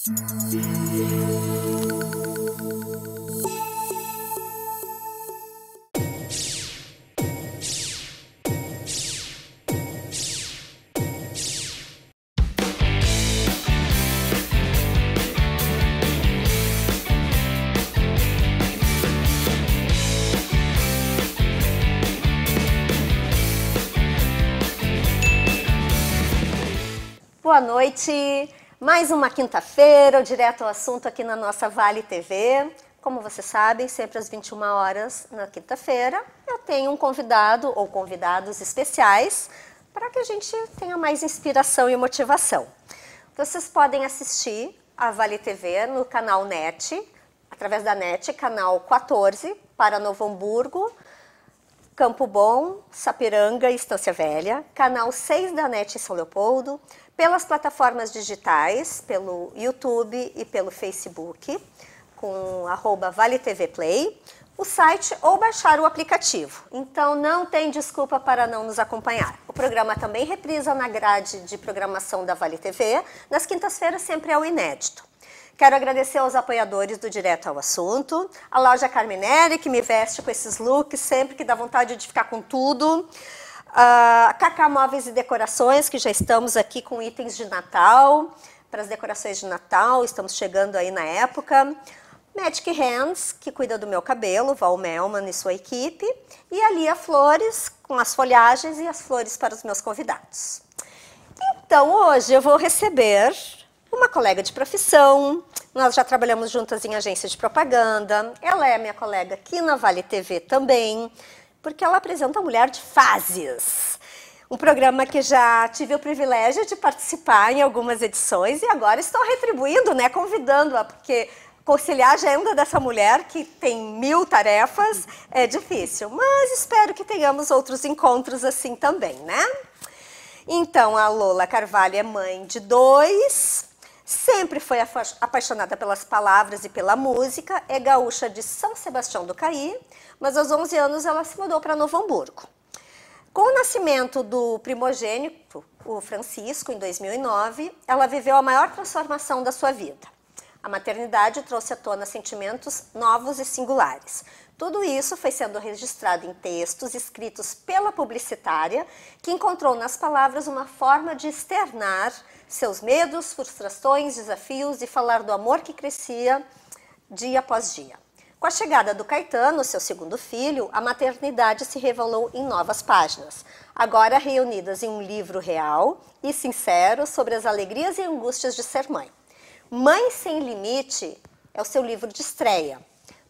Boa noite, mais uma quinta-feira, direto ao assunto aqui na nossa Vale TV. Como vocês sabem, sempre às 21 horas na quinta-feira, eu tenho um convidado ou convidados especiais para que a gente tenha mais inspiração e motivação. Vocês podem assistir a Vale TV no canal NET, através da NET, canal 14, para Novo Hamburgo, Campo Bom, Sapiranga e Estância Velha, canal 6 da NET em São Leopoldo, pelas plataformas digitais, pelo YouTube e pelo Facebook, com @ValeTVPlay, o site ou baixar o aplicativo. Então não tem desculpa para não nos acompanhar. O programa também reprisa na grade de programação da Vale TV, nas quintas-feiras sempre é o inédito. Quero agradecer aos apoiadores do Direto ao Assunto, a loja Carminelli, que me veste com esses looks sempre que dá vontade de ficar com tudo. A Kaká Móveis e Decorações, que já estamos aqui com itens de Natal, para as decorações de Natal, estamos chegando aí na época. Magic Hands, que cuida do meu cabelo, Val Melman e sua equipe. E a Lia Flores, com as folhagens e as flores para os meus convidados. Então, hoje eu vou receber uma colega de profissão, nós já trabalhamos juntas em agência de propaganda, ela é minha colega aqui na Vale TV também, porque ela apresenta Mulher de Fases, um programa que já tive o privilégio de participar em algumas edições e agora estou retribuindo, né, convidando-a, porque conciliar a agenda dessa mulher que tem 1000 tarefas é difícil, mas espero que tenhamos outros encontros assim também, né? Então, a Lola Carvalho é mãe de 2, sempre foi apaixonada pelas palavras e pela música, é gaúcha de São Sebastião do Caí, mas aos 11 anos ela se mudou para Novo Hamburgo. Com o nascimento do primogênito, o Francisco, em 2009, ela viveu a maior transformação da sua vida. A maternidade trouxe à tona sentimentos novos e singulares. Tudo isso foi sendo registrado em textos escritos pela publicitária, que encontrou nas palavras uma forma de externar seus medos, frustrações, desafios e falar do amor que crescia dia após dia. Com a chegada do Caetano, seu segundo filho, a maternidade se revelou em novas páginas, agora reunidas em um livro real e sincero sobre as alegrias e angústias de ser mãe. Mãe Sem Limite é o seu livro de estreia,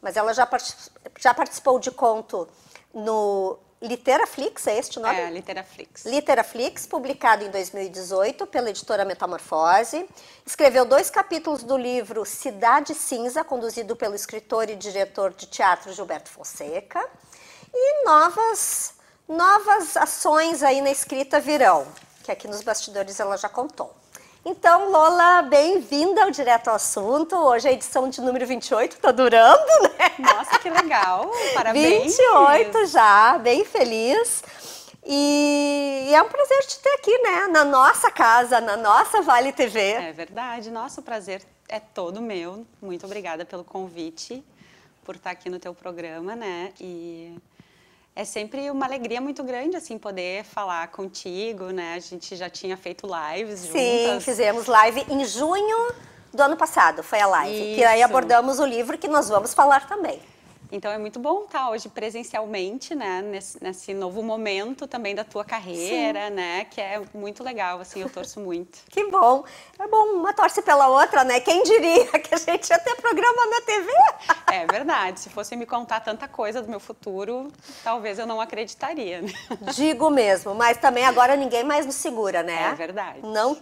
mas ela já participou de conto no Literaflix, é este o nome? É, Literaflix. Literaflix, publicado em 2018 pela editora Metamorfose. Escreveu 2 capítulos do livro Cidade Cinza, conduzido pelo escritor e diretor de teatro Gilberto Fonseca. E novas ações aí na escrita virão, que aqui nos bastidores ela já contou. Então, Lola, bem-vinda ao Direto ao Assunto. Hoje é a edição de número 28, tá durando, né? Nossa, que legal! Parabéns! 28 já, bem feliz. E é um prazer te ter aqui, né? Na nossa casa, na nossa Vale TV. É verdade, nosso prazer é todo meu. Muito obrigada pelo convite, por estar aqui no teu programa, né? E é sempre uma alegria muito grande, assim, poder falar contigo, né? A gente já tinha feito lives juntas. Sim, fizemos live em junho do ano passado, foi a live. Isso. Que aí abordamos o livro que nós vamos falar também. Então é muito bom estar hoje presencialmente, né, nesse novo momento também da tua carreira, sim, né, que é muito legal, assim, eu torço muito. Que bom, é bom, uma torce pela outra, né, quem diria que a gente ia ter programa na TV? É verdade, se fosse me contar tanta coisa do meu futuro, talvez eu não acreditaria, né? Digo mesmo, mas também agora ninguém mais nos segura, né? É verdade. Não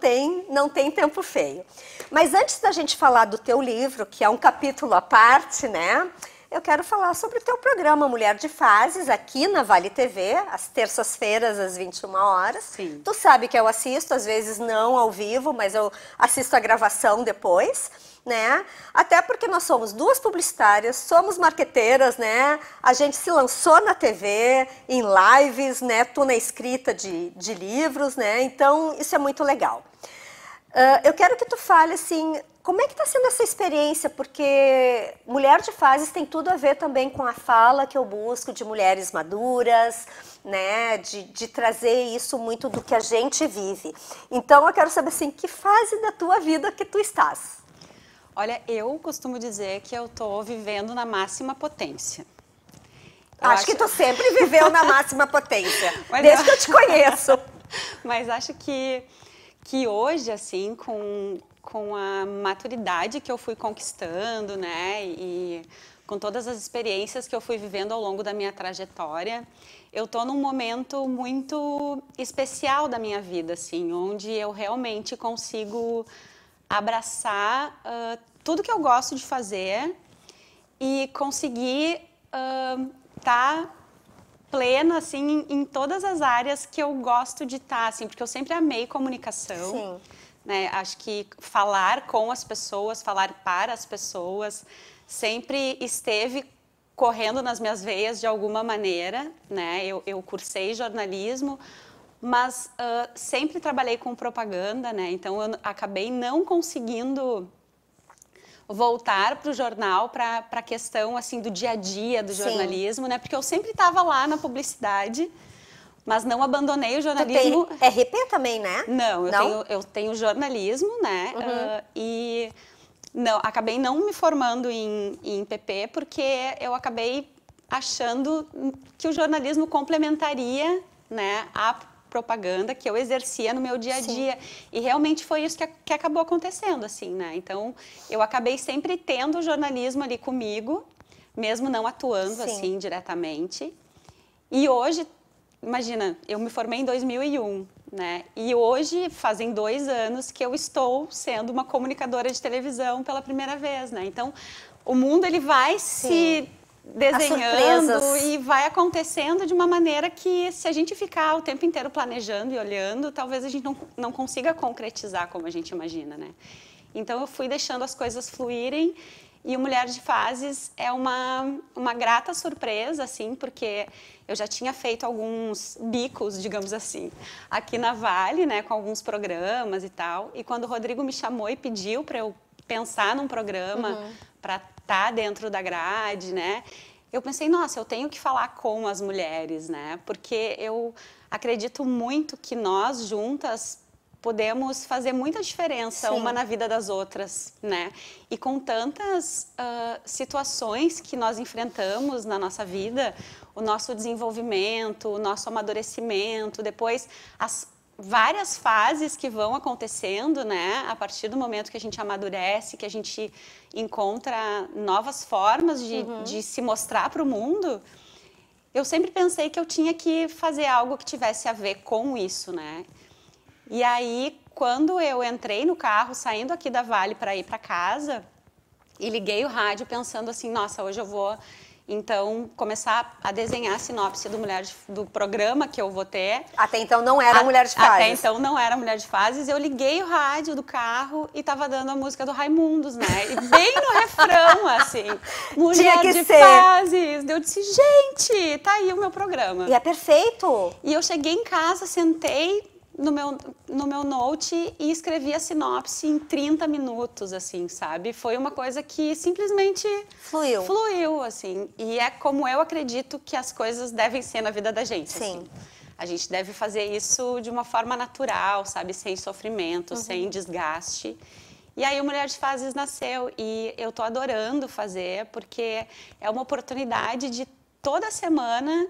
tem tempo feio. Mas antes da gente falar do teu livro, que é um capítulo à parte, né, eu quero falar sobre o teu programa Mulher de Fases, aqui na Vale TV, às terças-feiras, às 21 horas. Sim. Tu sabe que eu assisto, às vezes não ao vivo, mas eu assisto a gravação depois, né? Até porque nós somos duas publicitárias, somos marqueteiras, né? A gente se lançou na TV, em lives, né? Tu na escrita de livros, né? Então, isso é muito legal. Eu quero que tu fale, assim, Como é que está sendo essa experiência? Porque Mulher de Fases tem tudo a ver também com a fala que eu busco de mulheres maduras, né? De trazer isso muito do que a gente vive. Então eu quero saber assim, que fase da tua vida que tu estás? Olha, eu costumo dizer que eu estou vivendo na máxima potência. Acho que tu sempre viveu na máxima potência, desde que eu te conheço. Mas acho que hoje, assim, com a maturidade que eu fui conquistando, né, e com todas as experiências que eu fui vivendo ao longo da minha trajetória, eu tô num momento muito especial da minha vida, assim, onde eu realmente consigo abraçar tudo que eu gosto de fazer e conseguir estar plena, assim, em todas as áreas que eu gosto de estar, assim, porque eu sempre amei comunicação. Sim. Né? Acho que falar com as pessoas, falar para as pessoas, sempre esteve correndo nas minhas veias de alguma maneira, né? Eu cursei jornalismo, mas sempre trabalhei com propaganda, né? Então eu acabei não conseguindo voltar para o jornal, para a questão assim do dia a dia do jornalismo, né? Porque eu sempre estava lá na publicidade, mas não abandonei o jornalismo. Tu tem RP também, né? Não, eu tenho jornalismo, né? E não, acabei não me formando em PP porque eu acabei achando que o jornalismo complementaria, né, a propaganda que eu exercia no meu dia a dia. Sim. E realmente foi isso que acabou acontecendo, assim, né? Então, eu acabei sempre tendo o jornalismo ali comigo, mesmo não atuando, sim, assim, diretamente. E hoje, imagina, eu me formei em 2001, né? E hoje fazem 2 anos que eu estou sendo uma comunicadora de televisão pela primeira vez, né? Então, o mundo ele vai, sim, se desenhando e vai acontecendo de uma maneira que, se a gente ficar o tempo inteiro planejando e olhando, talvez a gente não consiga concretizar como a gente imagina, né? Então, eu fui deixando as coisas fluírem. E o Mulher de Fases é uma grata surpresa, assim, porque eu já tinha feito alguns bicos, digamos assim, aqui na Vale, né, com alguns programas e tal. E quando o Rodrigo me chamou e pediu para eu pensar num programa para estar dentro da grade, né, eu pensei, nossa, eu tenho que falar com as mulheres, né, porque eu acredito muito que nós juntas podemos fazer muita diferença, sim, uma na vida das outras, né? E com tantas situações que nós enfrentamos na nossa vida, o nosso desenvolvimento, o nosso amadurecimento, depois as várias fases que vão acontecendo, né? A partir do momento que a gente amadurece, que a gente encontra novas formas de se mostrar para o mundo, eu sempre pensei que eu tinha que fazer algo que tivesse a ver com isso, né? E aí, quando eu entrei no carro, saindo aqui da Vale para ir para casa, e liguei o rádio pensando assim, nossa, hoje eu vou, então, começar a desenhar a sinopse do programa que eu vou ter. Até então não era Mulher de Fases. Até então não era Mulher de Fases. Eu liguei o rádio do carro e estava dando a música do Raimundos, né? E bem no refrão, assim, Mulher de Fases. Eu disse, gente, tá aí o meu programa. E é perfeito. E eu cheguei em casa, sentei no meu note e escrevi a sinopse em 30 minutos, assim, sabe? Foi uma coisa que simplesmente fluiu, assim. E é como eu acredito que as coisas devem ser na vida da gente, sim, assim. A gente deve fazer isso de uma forma natural, sabe? Sem sofrimento, sem desgaste. E aí o Mulher de Fases nasceu e eu tô adorando fazer, porque é uma oportunidade de toda semana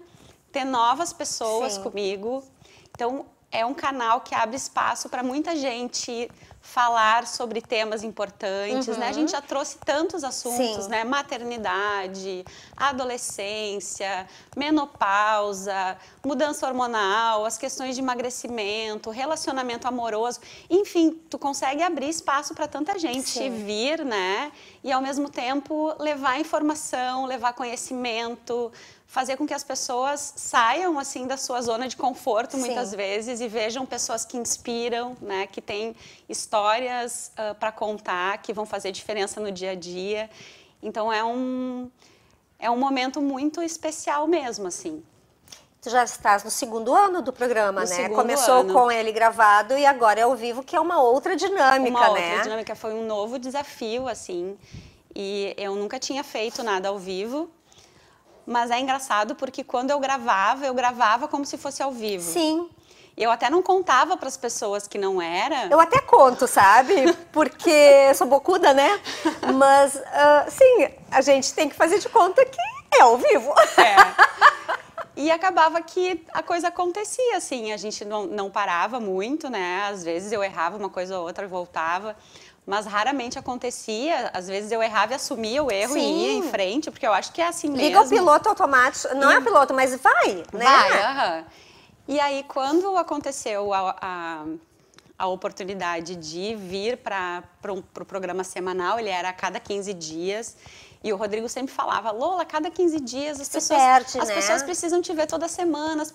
ter novas pessoas, sim, comigo. Então, é um canal que abre espaço para muita gente falar sobre temas importantes, né? A gente já trouxe tantos assuntos, sim, né? Maternidade, adolescência, menopausa, mudança hormonal, as questões de emagrecimento, relacionamento amoroso. Enfim, tu consegue abrir espaço para tanta gente, sim, vir, né? E, ao mesmo tempo, levar informação, levar conhecimento, fazer com que as pessoas saiam, assim, da sua zona de conforto, sim, muitas vezes, e vejam pessoas que inspiram, né, que têm histórias para contar, que vão fazer diferença no dia a dia. Então, é um momento muito especial mesmo, assim. Tu já estás no segundo ano do programa, No né? segundo Começou ano. com ele gravado e agora é ao vivo, que é uma outra dinâmica, Uma né? outra dinâmica, foi um novo desafio, assim, e eu nunca tinha feito nada ao vivo, mas é engraçado porque quando eu gravava como se fosse ao vivo. Sim. Eu até não contava para as pessoas que não era. Eu até conto, sabe? Porque eu sou bocuda, né? Mas, sim, a gente tem que fazer de conta que é ao vivo. É. E acabava que a coisa acontecia, assim, a gente não parava muito, né? Às vezes eu errava uma coisa ou outra e voltava, mas raramente acontecia. Às vezes eu errava e assumia o erro e ia em frente, porque eu acho que é assim mesmo. Liga o piloto automático, não é piloto, mas vai, né? Vai, aham. E aí, quando aconteceu a oportunidade de vir para o programa semanal, ele era a cada 15 dias, e o Rodrigo sempre falava, Lola, a cada 15 dias as pessoas precisam te ver toda semana, as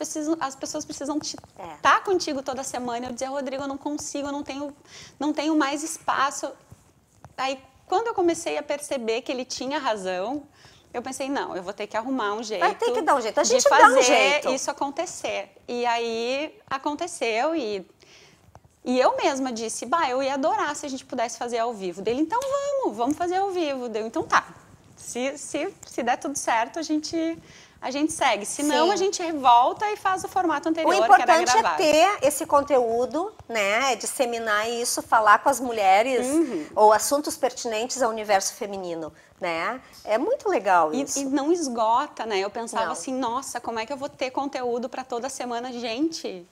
pessoas precisam estar contigo toda semana. Eu dizia, Rodrigo, eu não consigo, eu não tenho mais espaço. Aí, quando eu comecei a perceber que ele tinha razão, eu pensei, não, eu vou ter que arrumar um jeito. Vai ter que dar um jeito, a gente de dá fazer um jeito. isso acontecer. E aí aconteceu e eu mesma disse, bah, eu ia adorar se a gente pudesse fazer ao vivo. Dele, então vamos fazer ao vivo. Deu, então tá. Se der tudo certo, a gente segue. Se não, a gente volta e faz o formato anterior, que era gravado. O importante é ter esse conteúdo, né? Disseminar isso, falar com as mulheres ou assuntos pertinentes ao universo feminino, né? É muito legal isso. E não esgota, né? Eu pensava assim, nossa, como é que eu vou ter conteúdo para toda semana? Gente,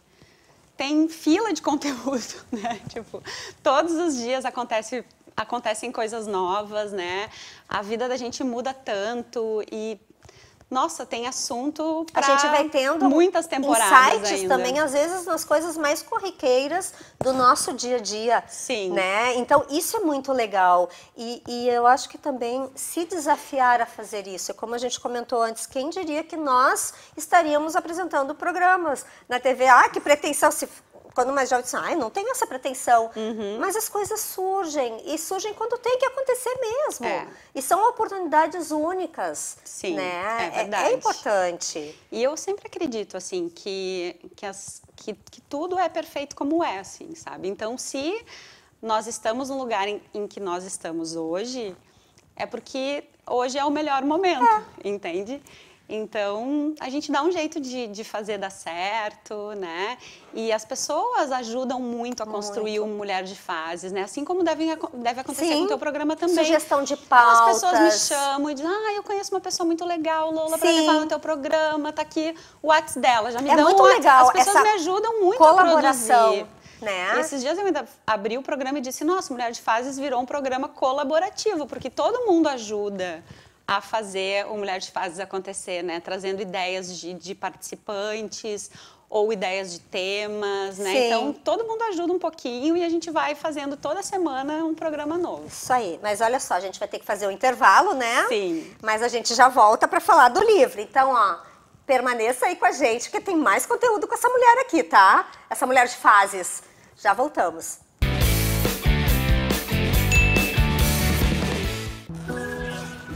tem fila de conteúdo, né? Tipo, todos os dias acontecem coisas novas, né? A vida da gente muda tanto e, nossa, tem assunto para a gente vai tendo muitas temporadas insights ainda. também, às vezes, nas coisas mais corriqueiras do nosso dia a dia. Sim. Né? Então, isso é muito legal. E eu acho que também se desafiar a fazer isso, como a gente comentou antes, quem diria que nós estaríamos apresentando programas na TV? Ah, que pretensão! Quando mais jovem diz, não tenho essa pretensão. Mas as coisas surgem, e surgem quando tem que acontecer mesmo. E são oportunidades únicas. Sim, né? é verdade. É importante. E eu sempre acredito, assim, que tudo é perfeito como é, assim, sabe? Então, se nós estamos no lugar em que nós estamos hoje, é porque hoje é o melhor momento, entende? Então, a gente dá um jeito de fazer dar certo, né? E as pessoas ajudam muito a construir uma mulher de fases, né? Assim como deve acontecer com o teu programa também. Sugestão de pautas. As pessoas me chamam e dizem, eu conheço uma pessoa muito legal, Lola, para levar no teu programa, tá aqui o WhatsApp dela, já me dão muito legal. As pessoas me ajudam muito colaboração, a produzir. Né? Esses dias eu ainda abri o programa e disse, nossa, Mulher de Fases virou um programa colaborativo, porque todo mundo ajuda a fazer o Mulher de Fases acontecer, né? Trazendo ideias de participantes ou ideias de temas, né? Sim. Então, todo mundo ajuda um pouquinho e a gente vai fazendo toda semana um programa novo. Isso aí. Mas olha só, a gente vai ter que fazer o intervalo, né? Sim. Mas a gente já volta para falar do livro. Então, permaneça aí com a gente, porque tem mais conteúdo com essa mulher aqui, tá? Essa Mulher de Fases. Já voltamos.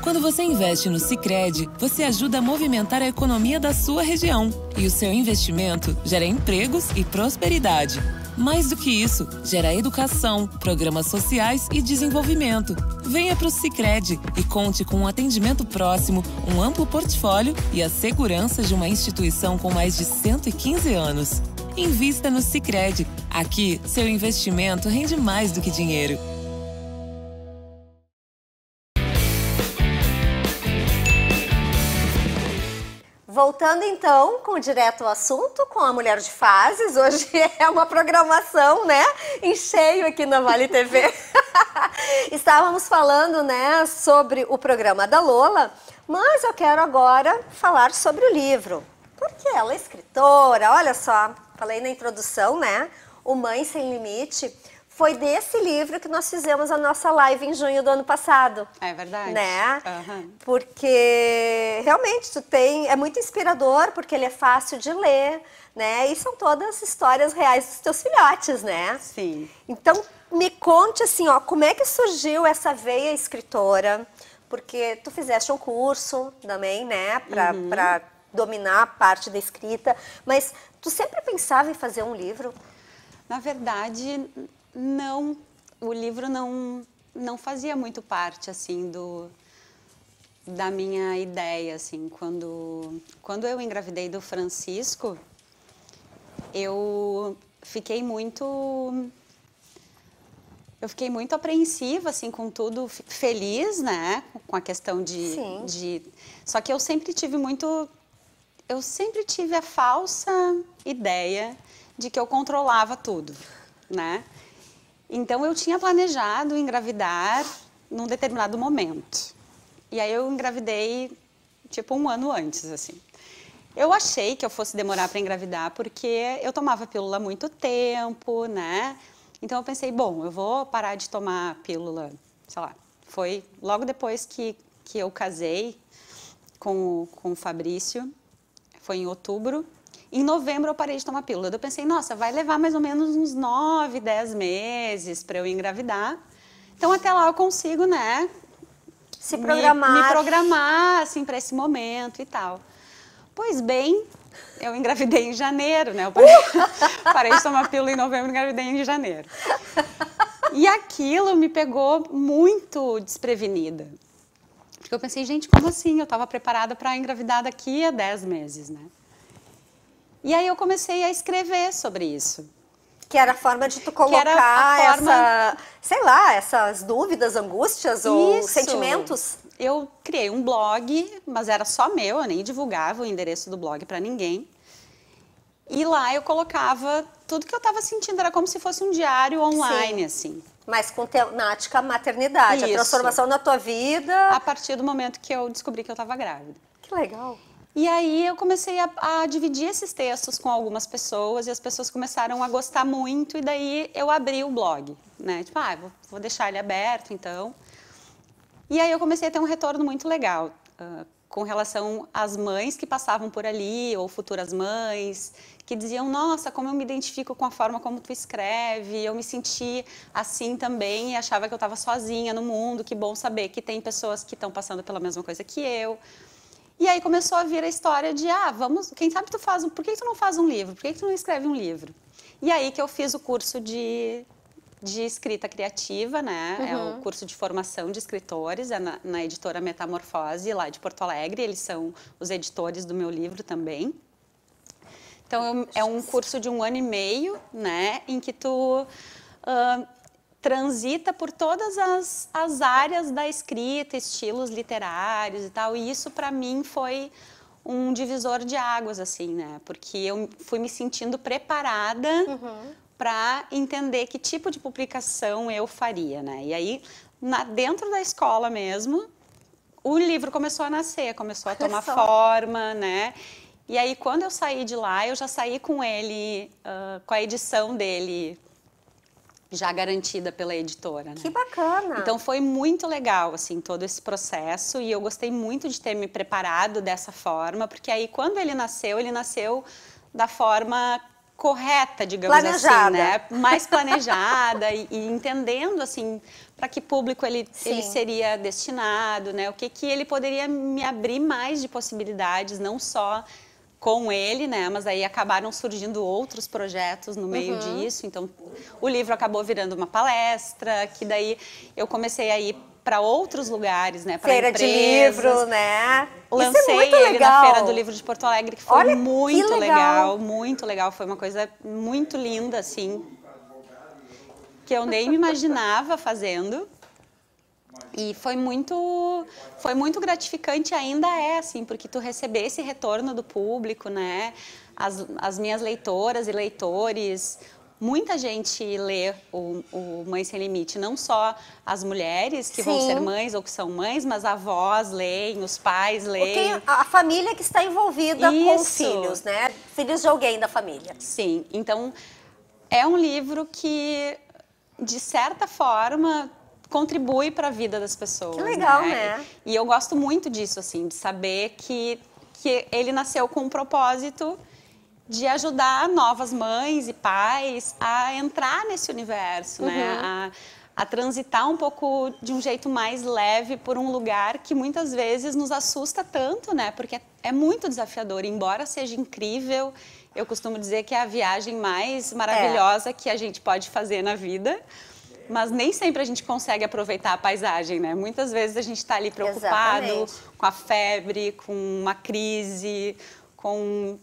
Quando você investe no Sicredi, você ajuda a movimentar a economia da sua região. E o seu investimento gera empregos e prosperidade. Mais do que isso, gera educação, programas sociais e desenvolvimento. Venha para o Sicredi e conte com um atendimento próximo, um amplo portfólio e a segurança de uma instituição com mais de 115 anos. Invista no Sicredi. Aqui, seu investimento rende mais do que dinheiro. Voltando então com o Direto ao Assunto, com a Mulher de Fases. Hoje é uma programação, né, em cheio aqui na Vale TV. Estávamos falando, né, sobre o programa da Lola, mas eu quero agora falar sobre o livro. Porque ela é escritora, olha só, falei na introdução, né, o Mãe Sem Limite. Foi desse livro que nós fizemos a nossa live em junho do ano passado. É verdade. Né? Porque realmente é muito inspirador, porque ele é fácil de ler, né? E são todas histórias reais dos teus filhotes, né? Sim. Então, me conte assim, como é que surgiu essa veia escritora? Porque tu fizeste um curso também, né? dominar a parte da escrita, mas tu sempre pensava em fazer um livro? Na verdade, não. O livro não fazia muito parte, assim, da minha ideia, assim. Quando eu engravidei do Francisco, eu fiquei muito apreensiva, assim, com tudo, feliz, né, com a questão Só que eu sempre tive a falsa ideia de que eu controlava tudo, né? Então, eu tinha planejado engravidar num determinado momento. E aí, eu engravidei, tipo, 1 ano antes, assim. Eu achei que eu fosse demorar para engravidar porque eu tomava pílula há muito tempo, né? Então, eu pensei, bom, eu vou parar de tomar pílula, sei lá. Foi logo depois que eu casei com o Fabrício, foi em outubro. Em novembro eu parei de tomar pílula. Eu pensei, nossa, vai levar mais ou menos uns 9, 10 meses para eu engravidar. Então, até lá eu consigo, né, Se programar. me programar, assim, para esse momento e tal. Pois bem, eu engravidei em janeiro, né? Eu parei de tomar pílula em novembro e engravidei em janeiro. E aquilo me pegou muito desprevenida. Porque eu pensei, gente, como assim? Eu estava preparada para engravidar daqui a 10 meses, né? E aí eu comecei a escrever sobre isso. Que era a forma de tu colocar sei lá, essas dúvidas, angústias ou sentimentos. Eu criei um blog, mas era só meu, eu nem divulgava o endereço do blog para ninguém. E lá eu colocava tudo que eu estava sentindo, era como se fosse um diário online, assim. Mas com temática maternidade, a transformação na tua vida. A partir do momento que eu descobri que eu estava grávida. Que legal. E aí eu comecei a dividir esses textos com algumas pessoas e as pessoas começaram a gostar muito e daí eu abri o blog, né? Tipo, vou deixar ele aberto, então. E aí eu comecei a ter um retorno muito legal com relação às mães que passavam por ali ou futuras mães que diziam, nossa, como eu me identifico com a forma como tu escreve, eu me senti assim também e achava que eu estava sozinha no mundo, que bom saber que tem pessoas que estão passando pela mesma coisa que eu. E aí começou a vir a história de, quem sabe por que tu não faz um livro? Por que tu não escreve um livro? E aí que eu fiz o curso de escrita criativa, né? É o curso de formação de escritores, é na editora Metamorfose, lá de Porto Alegre. Eles são os editores do meu livro também. Então, é um curso de 1 ano e meio, né? Em que tu transita por todas as áreas da escrita, estilos literários e tal. E isso, para mim, foi um divisor de águas, assim, né? Porque eu fui me sentindo preparada para entender que tipo de publicação eu faria, né? E aí, dentro da escola mesmo, o livro começou a nascer, começou a tomar forma, né? E aí, quando eu saí de lá, eu já saí com ele, com a edição dele já garantida pela editora, né? Que bacana! Então, foi muito legal, assim, todo esse processo e eu gostei muito de ter me preparado dessa forma, porque aí, quando ele nasceu da forma correta, digamos assim, né? Mais planejada e entendendo, assim, para que público ele seria destinado, né? O que ele poderia me abrir mais de possibilidades, não só com ele, né? Mas aí acabaram surgindo outros projetos no meio disso. Então, o livro acabou virando uma palestra, que daí eu comecei a ir para outros lugares, né? Para Feira empresas. de livro, né? Lancei Isso é muito ele legal. na Feira do Livro de Porto Alegre, que foi Olha, muito que legal, muito legal. Foi uma coisa muito linda, assim, que eu nem me imaginava fazendo. E foi muito gratificante, ainda é, assim, porque tu receber esse retorno do público, né? As minhas leitoras e leitores, muita gente lê o Mães Sem Limite, não só as mulheres que vão ser mães ou que são mães, mas avós leem, os pais leem. A família que está envolvida com filhos, né? Filhos de alguém da família. Sim, então é um livro que, de certa forma, contribui para a vida das pessoas. Que legal, né? E eu gosto muito disso, assim, de saber que ele nasceu com um propósito de ajudar novas mães e pais a entrar nesse universo, né? a transitar um pouco de um jeito mais leve por um lugar que muitas vezes nos assusta tanto, né? Porque é muito desafiador, embora seja incrível. Eu costumo dizer que é a viagem mais maravilhosa que a gente pode fazer na vida, mas nem sempre a gente consegue aproveitar a paisagem, né? Muitas vezes a gente está ali preocupado com a febre, com uma crise, com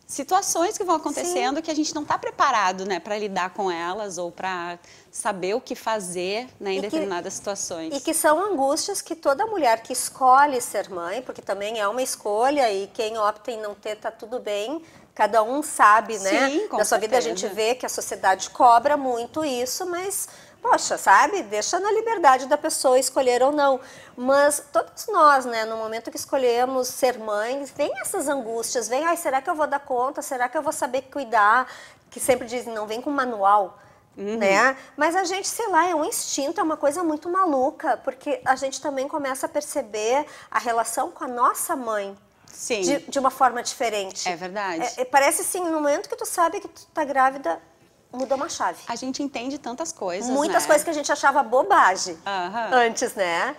situações que vão acontecendo que a gente não está preparado, né, para lidar com elas ou para saber o que fazer, né, em determinadas situações. E que são angústias que toda mulher que escolhe ser mãe, porque também é uma escolha e quem opta em não ter tá tudo bem, cada um sabe, né? Sim, com da sua vida a gente vê que a sociedade cobra muito isso, mas poxa, sabe? Deixa na liberdade da pessoa escolher ou não. Mas todos nós, né, no momento que escolhemos ser mães, vem essas angústias, vem, ai, será que eu vou dar conta? Será que eu vou saber cuidar? Que sempre dizem, não vem com manual, né? Mas a gente, sei lá, é um instinto, é uma coisa muito maluca, porque a gente também começa a perceber a relação com a nossa mãe. Sim. De uma forma diferente. É verdade. Parece assim, no momento que tu sabe que tu tá grávida, muda uma chave. A gente entende tantas coisas, muitas coisas que a gente achava bobagem antes, né?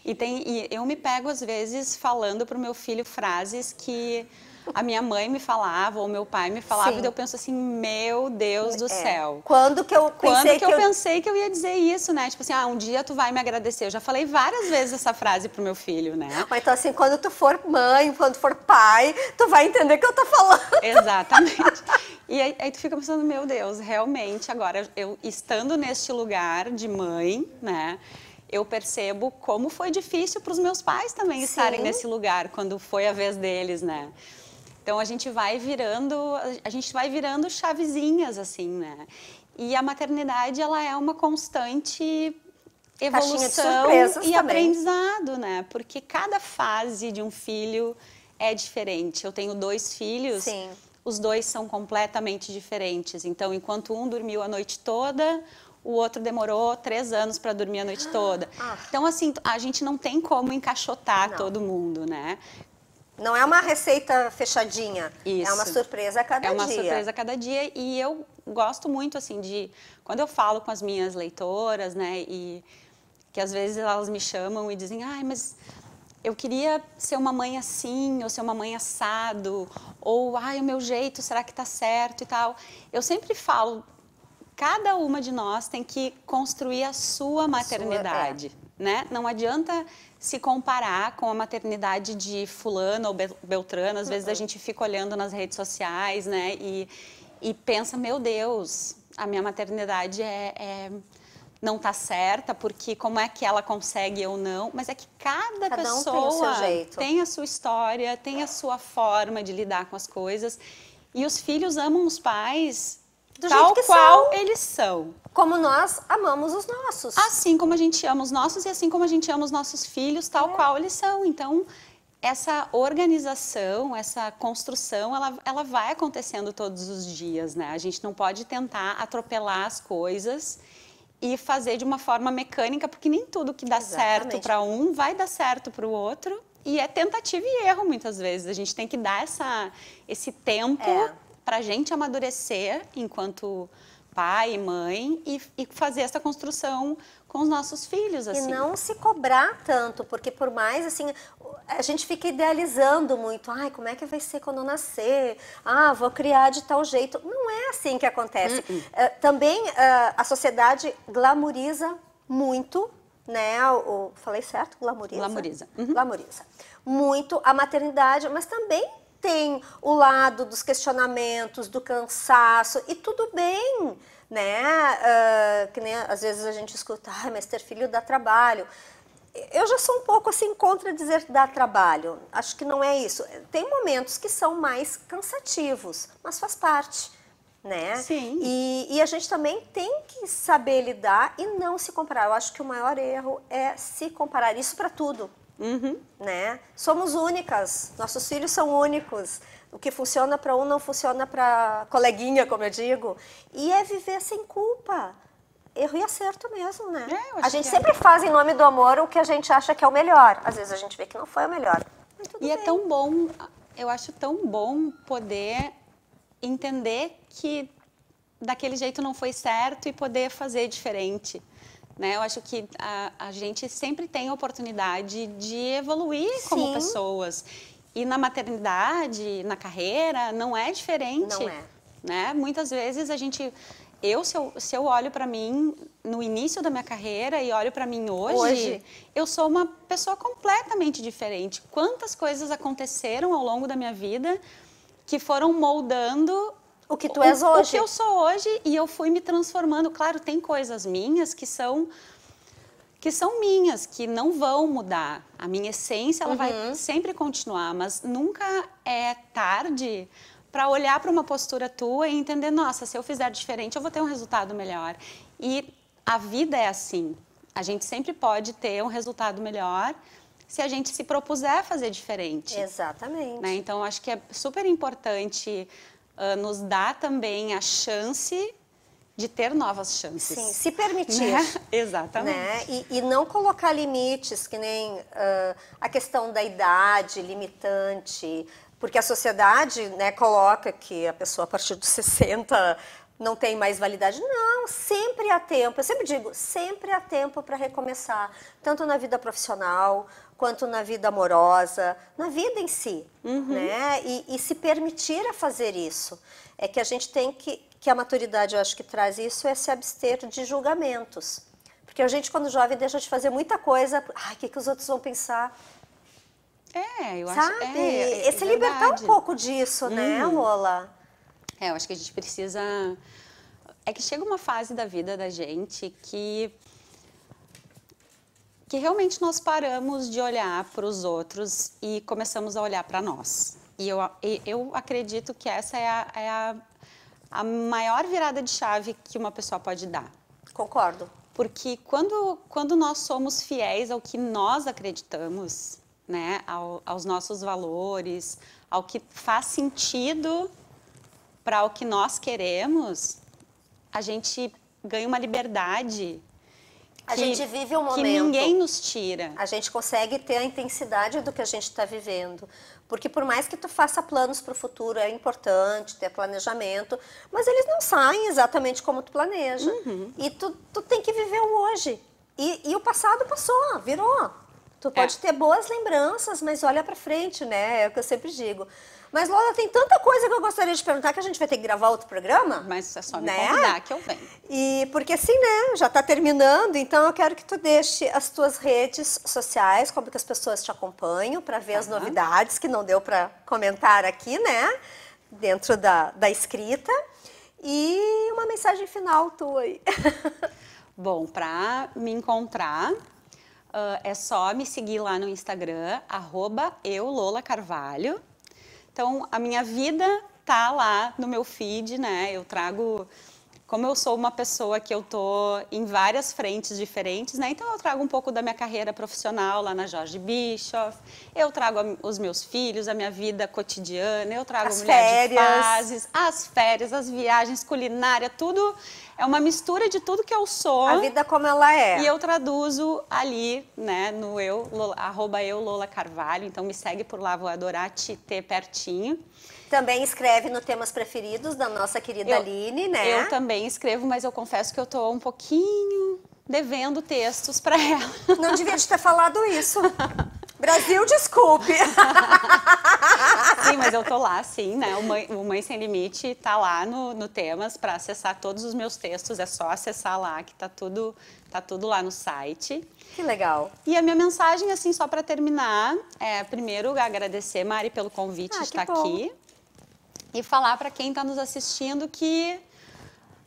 E eu me pego, às vezes, falando pro meu filho frases que a minha mãe me falava ou meu pai me falava, e eu penso assim, meu Deus do céu. Quando que eu pensei que eu ia dizer isso, né? Tipo assim, um dia tu vai me agradecer. Eu já falei várias vezes essa frase pro meu filho, né? Mas então assim, quando tu for mãe, quando for pai, tu vai entender o que eu tô falando. Exatamente. E aí tu fica pensando, meu Deus, realmente agora eu estando neste lugar de mãe, né? Eu percebo como foi difícil para os meus pais também estarem nesse lugar quando foi a vez deles, né? Então a gente vai virando chavezinhas assim, né? E a maternidade, ela é uma constante evolução e aprendizado, né? Porque cada fase de um filho é diferente. Eu tenho 2 filhos. Sim. Os 2 são completamente diferentes. Então, enquanto um dormiu a noite toda, o outro demorou 3 anos para dormir a noite toda. Então, assim, a gente não tem como encaixotar todo mundo, né? Não é uma receita fechadinha. Isso. É uma surpresa a cada dia. É uma surpresa a cada dia. E eu gosto muito, assim, quando eu falo com as minhas leitoras, né? E que às vezes elas me chamam e dizem, ai, mas eu queria ser uma mãe assim, ou ser uma mãe assado, ou, ai, o meu jeito, será que tá certo e tal. Eu sempre falo, cada uma de nós tem que construir a sua maternidade, né? Não adianta se comparar com a maternidade de fulano ou beltrano. Às vezes a gente fica olhando nas redes sociais, né? E pensa, meu Deus, a minha maternidade não tá certa, porque como é que ela consegue ou não? Mas é que cada pessoa tem o seu jeito. Tem a sua história, tem a sua forma de lidar com as coisas. E os filhos amam os pais tal qual eles são. Como nós amamos os nossos. Assim como a gente ama os nossos e assim como a gente ama os nossos filhos, tal qual eles são. Então, essa organização, essa construção, ela vai acontecendo todos os dias, né? A gente não pode tentar atropelar as coisas e fazer de uma forma mecânica, porque nem tudo que dá certo para um vai dar certo para o outro. E é tentativa e erro, muitas vezes. A gente tem que dar esse tempo para a gente amadurecer enquanto pai e mãe e fazer essa construção com os nossos filhos, assim. E não se cobrar tanto, porque por mais, assim, a gente fica idealizando muito. Ai, como é que vai ser quando eu nascer? Vou criar de tal jeito. Não é assim que acontece. Também a sociedade glamoriza muito, né? Falei certo? Glamoriza? Glamoriza. Glamoriza. Muito a maternidade, mas também tem o lado dos questionamentos, do cansaço, e tudo bem, né? Que nem às vezes a gente escuta, mas ter filho dá trabalho. Eu já sou um pouco assim contra dizer dar trabalho. Acho que não é isso. Tem momentos que são mais cansativos, mas faz parte, né? Sim. E a gente também tem que saber lidar e não se comparar. Eu acho que o maior erro é se comparar. Isso para tudo. Né? Somos únicas, nossos filhos são únicos. O que funciona para um não funciona para coleguinha, como eu digo. E é viver sem culpa. Erro e acerto mesmo, né? A gente sempre faz em nome do amor o que a gente acha que é o melhor. Às vezes a gente vê que não foi o melhor. E é tão bom, eu acho tão bom poder entender que daquele jeito não foi certo e poder fazer diferente. Né? Eu acho que a gente sempre tem a oportunidade de evoluir como pessoas. E na maternidade, na carreira, não é diferente. Não é. Né? Muitas vezes a gente... Se eu olho para mim no início da minha carreira e olho para mim hoje, eu sou uma pessoa completamente diferente. Quantas coisas aconteceram ao longo da minha vida que foram moldando o que tu és hoje. O que eu sou hoje, e eu fui me transformando. Claro, tem coisas minhas que são minhas, que não vão mudar. A minha essência, ela vai sempre continuar, mas nunca é tarde para olhar para uma postura tua e entender, nossa, se eu fizer diferente, eu vou ter um resultado melhor. E a vida é assim. A gente sempre pode ter um resultado melhor se a gente se propuser a fazer diferente. Exatamente. Né? Então, acho que é super importante nos dar também a chance de ter novas chances. Sim, se permitir. Né? Exatamente. Né? E não colocar limites, que nem a questão da idade limitante, porque a sociedade, né, coloca que a pessoa a partir dos 60 não tem mais validade. Não, sempre há tempo. Eu sempre digo, sempre há tempo para recomeçar, tanto na vida profissional, quanto na vida amorosa, na vida em si. Né? E se permitir a fazer isso. É que a gente tem que a maturidade, eu acho que traz isso, é se abster de julgamentos. Porque a gente, quando jovem, deixa de fazer muita coisa. Ai, o que os outros vão pensar? Eu acho. Sabe? Se libertar um pouco disso, né, Lola? Eu acho que a gente precisa... É que chega uma fase da vida da gente que realmente nós paramos de olhar para os outros e começamos a olhar para nós. E eu acredito que essa é a maior virada de chave que uma pessoa pode dar. Concordo. Porque quando nós somos fiéis ao que nós acreditamos, né, aos nossos valores, ao que faz sentido para o que nós queremos, a gente ganha uma liberdade a gente vive um momento que ninguém nos tira. A gente consegue ter a intensidade do que a gente está vivendo. Porque por mais que tu faça planos para o futuro, é importante ter planejamento, mas eles não saem exatamente como tu planeja. E tu tem que viver o hoje. E o passado passou, virou. Tu pode ter boas lembranças, mas olha para frente, né? É o que eu sempre digo. Mas, Lola, tem tanta coisa que eu gostaria de perguntar que a gente vai ter que gravar outro programa. Mas é só me convidar que eu venho. E porque assim, né, já está terminando, então eu quero que tu deixe as tuas redes sociais, como que as pessoas te acompanham, para ver as novidades que não deu para comentar aqui, né, dentro da escrita. E uma mensagem final tua aí. Bom, para me encontrar, é só me seguir lá no Instagram, @eulolacarvalho. Então, a minha vida tá lá no meu feed, né? Eu trago... Como eu sou uma pessoa que eu tô em várias frentes diferentes, né? Então, eu trago um pouco da minha carreira profissional lá na Jorge Bischoff, eu trago os meus filhos, a minha vida cotidiana, eu trago as mulher férias. de fases, as férias, as viagens, culinária, tudo... É uma mistura de tudo que eu sou. A vida como ela é. E eu traduzo ali, né, no @eulolacarvalho. Então, me segue por lá, vou adorar te ter pertinho. Também escreve no Temas Preferidos da nossa querida Aline, né? Eu também escrevo, mas eu confesso que eu tô um pouquinho devendo textos para ela. Não devia te ter falado isso. Brasil, desculpe. Sim, mas eu tô lá, sim, né? O Mãe Sem Limite tá lá no Temas para acessar todos os meus textos. É só acessar lá, que tá tudo lá no site. Que legal. E a minha mensagem, assim, só para terminar, é primeiro agradecer, Mari, pelo convite de estar aqui. E falar para quem está nos assistindo que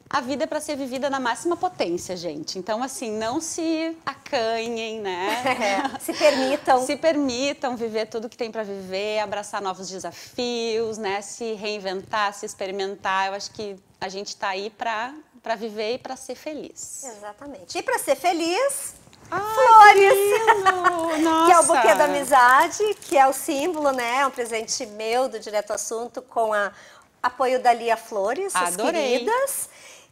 a vida é para ser vivida na máxima potência, gente. Então, assim, não se acanhem, né? Se permitam. Se permitam viver tudo que tem para viver, abraçar novos desafios, né? Se reinventar, se experimentar. Eu acho que a gente está aí para viver e para ser feliz. Exatamente. E para ser feliz... flores! Que é o buquê da amizade, que é o símbolo, né? É um presente meu do Direto ao Assunto com o apoio da Lia Flores, as queridas.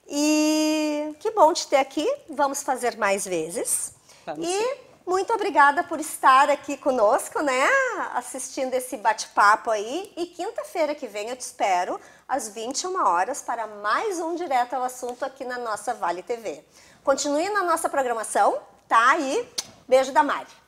E que bom te ter aqui. Vamos fazer mais vezes. Vamos e Muito obrigada por estar aqui conosco, né? Assistindo esse bate-papo aí. E quinta-feira que vem eu te espero às 21 horas para mais um Direto ao Assunto aqui na nossa Vale TV. Continue na nossa programação, tá? E beijo da Mari.